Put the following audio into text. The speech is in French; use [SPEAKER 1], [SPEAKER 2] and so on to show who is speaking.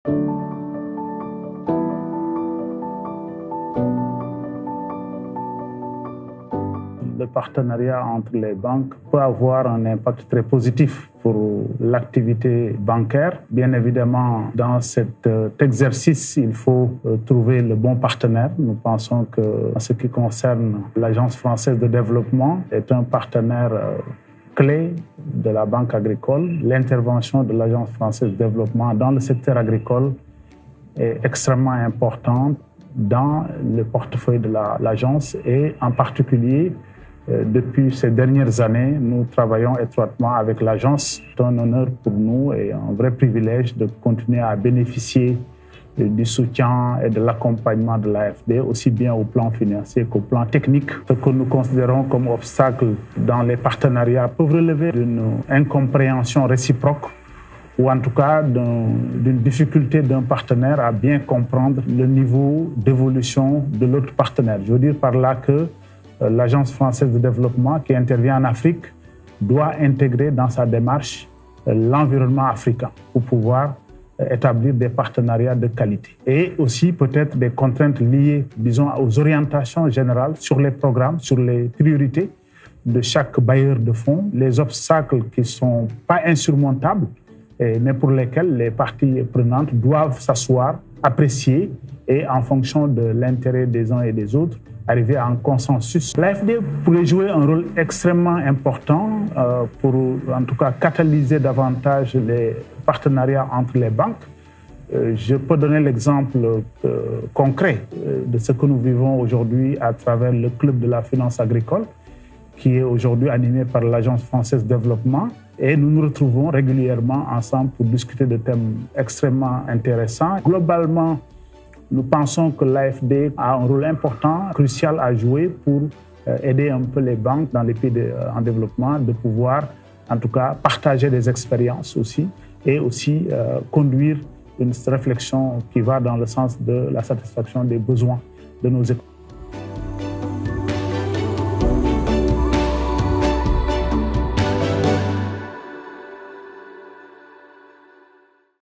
[SPEAKER 1] Le partenariat entre les banques peut avoir un impact très positif pour l'activité bancaire. Bien évidemment, dans cet exercice, il faut trouver le bon partenaire. Nous pensons que, en ce qui concerne l'Agence française de développement, est un partenaire clé de la Banque agricole. L'intervention de l'Agence française de développement dans le secteur agricole est extrêmement importante dans le portefeuille de l'agence et en particulier, depuis ces dernières années, nous travaillons étroitement avec l'agence. C'est un honneur pour nous et un vrai privilège de continuer à bénéficier du soutien et de l'accompagnement de l'AFD, aussi bien au plan financier qu'au plan technique. Ce que nous considérons comme obstacle dans les partenariats peut relever d'une incompréhension réciproque ou en tout cas d'une difficulté d'un partenaire à bien comprendre le niveau d'évolution de l'autre partenaire. Je veux dire par là que l'Agence française de développement qui intervient en Afrique doit intégrer dans sa démarche l'environnement africain pour pouvoir établir des partenariats de qualité. Et aussi peut-être des contraintes liées, disons, aux orientations générales sur les programmes, sur les priorités de chaque bailleur de fonds, les obstacles qui ne sont pas insurmontables, mais pour lesquels les parties prenantes doivent s'asseoir, apprécier et en fonction de l'intérêt des uns et des autres, arriver à un consensus. L'AFD pourrait jouer un rôle extrêmement important pour, en tout cas, catalyser davantage les partenariats entre les banques. Je peux donner l'exemple concret de ce que nous vivons aujourd'hui à travers le Club de la finance agricole, qui est aujourd'hui animé par l'Agence française de développement. Et nous nous retrouvons régulièrement ensemble pour discuter de thèmes extrêmement intéressants. Globalement, nous pensons que l'AFD a un rôle important, crucial à jouer pour aider un peu les banques dans les pays en développement de pouvoir, en tout cas, partager des expériences aussi et aussi conduire une réflexion qui va dans le sens de la satisfaction des besoins de nos écoles.